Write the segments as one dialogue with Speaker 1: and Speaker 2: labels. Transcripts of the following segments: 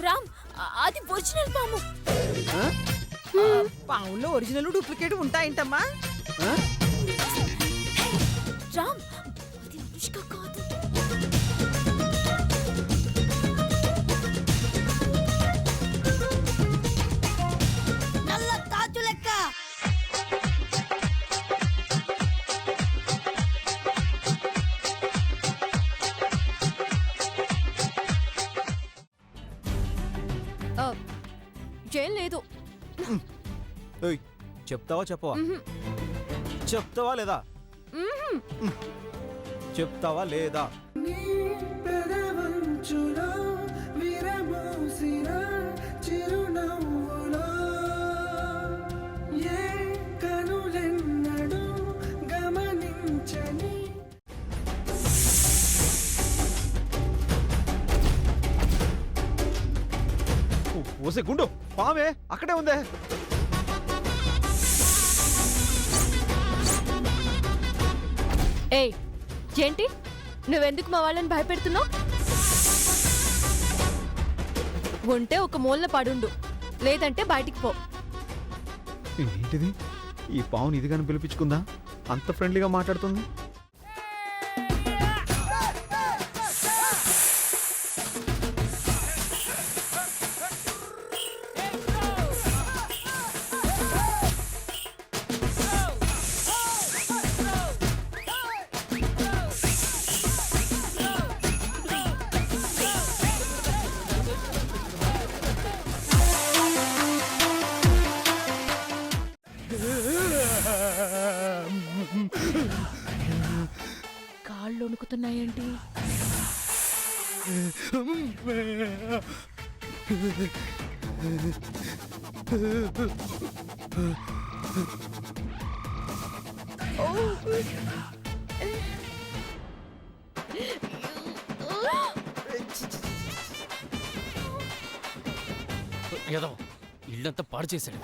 Speaker 1: రామ్, అది ఒరిజినల్ పాము.
Speaker 2: పాముల్లో original duplicate ఉంటాయంటమ్మా.
Speaker 1: Ram, అది అనుష్క కాదు.
Speaker 3: నల్ల తాజు లెక్క.
Speaker 1: ఏం లేదు.
Speaker 4: చెప్తావా చెప్పవా? చెప్తావా లేదా? చెప్తావా లేదా? ఓసే గుండు, పామే అక్కడే ఉందే.
Speaker 1: ఏయ్, ఏంటి నువ్వెందుకు మా వాళ్ళని భయపెడుతున్నావు? ఉంటే ఒక మూలన పడుండు, లేదంటే బయటికి పో.
Speaker 4: ఏంటిది? ఈ పావుని ఇదిగాని పిలిపించుకుందా? అంత ఫ్రెండ్లీగా మాట్లాడుతుంది.
Speaker 1: కాళ్ళు వణుకుతున్నాయేంటి?
Speaker 5: ఏదో ఇల్లంతా పాడు చేశాడు.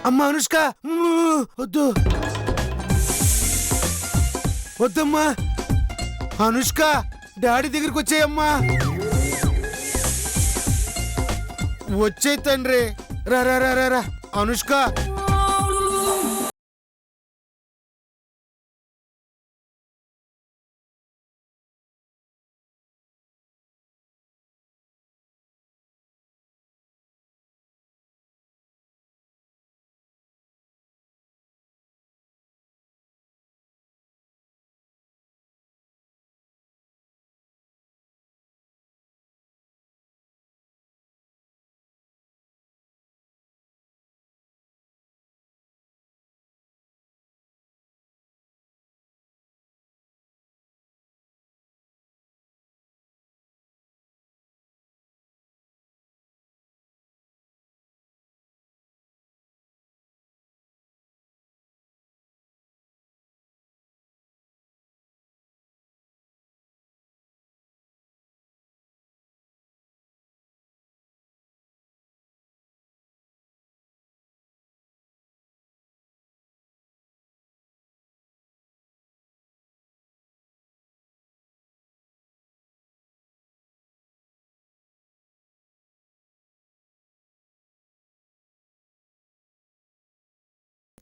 Speaker 6: అమ్మా అనుష్క, వద్దు వద్దమ్మా. అనుష్క, డాడీ దగ్గరికి వచ్చాయమ్మా. వచ్చే తండ్రి. రా రా రా రా అనుష్క.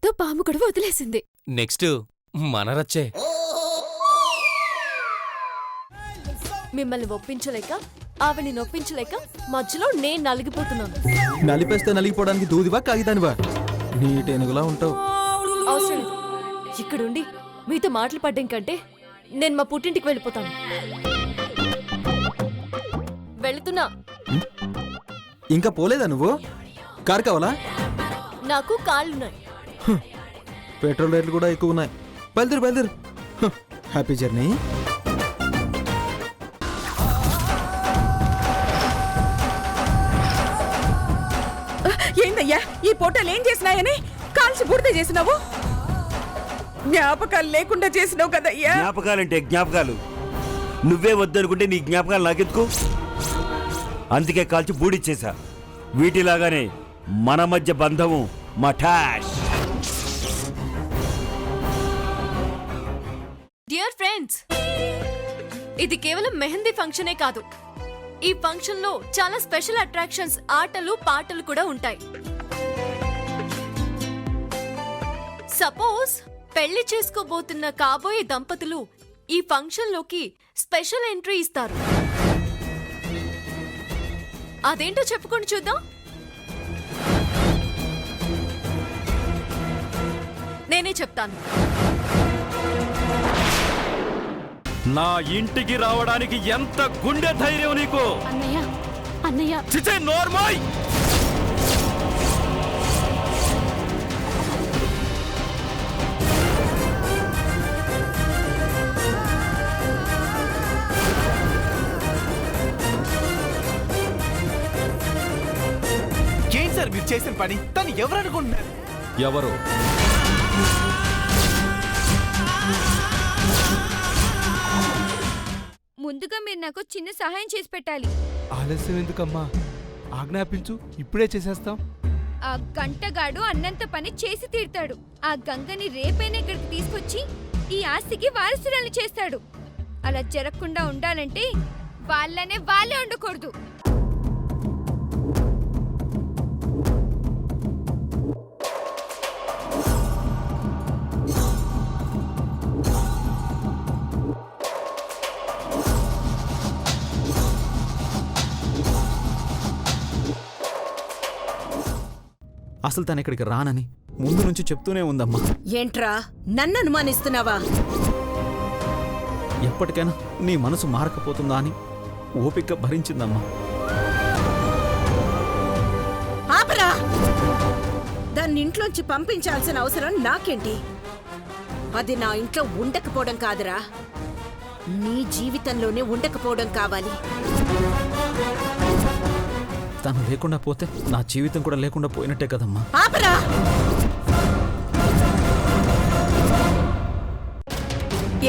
Speaker 1: ఏదో పాము కూడా వదిలేసింది.
Speaker 5: నెక్స్ట్ మన రచ్చే.
Speaker 1: మిమ్మల్ని ఒప్పించలేక ఆవిని నొప్పించలేక మధ్యలో నేను నలిగిపోతున్నాను.
Speaker 7: నలిపేస్తే నలిగిపోవడానికి దూదివా కాగితానివా? నీటేనుగులా ఉంటావు.
Speaker 1: అవసరం లేదు. ఇక్కడుండి మీతో మాటలు పడ్డం కంటే నేను మా పుట్టింటికి వెళ్ళిపోతాను. వెళుతున్నా.
Speaker 7: ఇంకా పోలేదా నువ్వు? కారు కావాలా?
Speaker 1: నాకు కాళ్ళున్నాయి.
Speaker 7: పెట్రోల్ రేట్లు కూడా ఎక్కువ ఉన్నాయి. బయలుదేరు బయలుదేరు. Happy journey.
Speaker 2: ఏందయ్యా ఈ ఫోటోలు ఏం చేసినాయని కాల్చి బూడిద చేసినావు? జ్ఞాపకాలు లేకుండా చేసినావు కదయ్యా.
Speaker 8: జ్ఞాపకాలంటే జ్ఞాపకాలు. నువ్వే వద్దనుకుంటే నీ జ్ఞాపకాలు నాకెందుకు? అందుకే కాల్చి బూడిచ్చేశా. వీటిలాగానే మన మధ్య బంధము మఠాష్.
Speaker 1: డియర్ ఫ్రెండ్స్, ఇది కేవలం మెహందీ ఫంక్షనే కాదు. ఈ ఫంక్షన్ లో చాలా స్పెషల్ అట్రాక్షన్స్, ఆటలు పాటలు కూడా ఉంటాయి. సపోజ్ పెళ్లి చేసుకోబోతున్న కాబోయే దంపతులు ఈ ఫంక్షన్ లోకి స్పెషల్ ఎంట్రీ ఇస్తారు. అదేంటో చెప్పుకొని చూద్దాం. నేనే చెప్తాను.
Speaker 8: నా ఇంటికి రావడానికి ఎంత గుండె ధైర్యం నీకు?
Speaker 1: అన్నయ్య, అన్నయ్య,
Speaker 8: చిచే నోర్మాయ్.
Speaker 9: ఏం సార్ మీరు చేసిన పని? తను ఎవరు అనుకుంటున్నారు?
Speaker 7: ఎవరు?
Speaker 3: ముందుగా మీరు నాకు చిన్న సహాయం చేసి పెట్టాలి.
Speaker 9: ఆలస్యం ఎందుకమ్మా? ఆజ్ఞాపించు, ఇప్పుడే చేసేస్తాం.
Speaker 3: ఆ గంటగాడు అన్నంత పని చేసి తీరుతాడు. ఆ గంగని రేపైనా ఇక్కడికి తీసుకొచ్చి ఈ ఆస్తికి వారసురాలు చేస్తాడు. అలా జరగకుండా ఉండాలంటే వాళ్ళే ఉండకూడదు.
Speaker 4: అసలు తను ఇక్కడికి రానని ముందు నుంచి చెప్తూనే ఉందమ్మా.
Speaker 2: ఏంట్రా నన్ను అనుమానిస్తున్నావా?
Speaker 4: ఎప్పటికైనా నీ మనసు మారకపోతుందా అని ఓపిక భరించిందమ్మా.
Speaker 2: ఆపరా! దాన్ని ఇంట్లోంచి పంపించాల్సిన అవసరం నాకేంటి? అది నా ఇంట్లో ఉండకపోవడం కాదురా, నీ జీవితంలోనే ఉండకపోవడం కావాలి.
Speaker 4: తను లేకుండా పోతే నా జీవితం కూడా లేకుండా పోయినట్టే కదమ్మా.
Speaker 2: ఆపరా!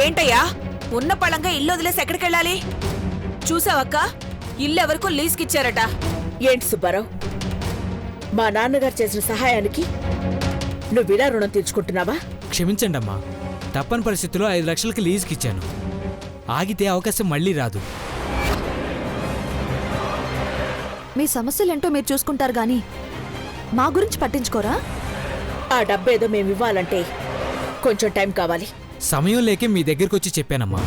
Speaker 2: ఏంటయ్యా ఉన్న పళంగా ఇల్లు వదిలేసి ఎక్కడికెళ్ళాలి? చూసావక్క, ఇల్లు ఎవరికో లీజుకిచ్చారట. ఏంటి సుబ్బారావు, మా నాన్నగారు చేసిన సహాయానికి నువ్వు ఇలా రుణం తీర్చుకుంటున్నావా?
Speaker 10: క్షమించండి అమ్మా, తప్పని పరిస్థితుల్లో 5 లక్షలకి లీజుకి ఇచ్చాను. ఆగితే అవకాశం మళ్ళీ రాదు.
Speaker 1: మీ సమస్యలేంటో మీరు చూసుకుంటారు గాని మా గురించి పట్టించుకోరా?
Speaker 2: ఆ డబ్బేదో మేమివ్వాలంటే కొంచెం టైం కావాలి.
Speaker 10: సమయం లేకే మీ దగ్గరికి వచ్చి చెప్పానమ్మా.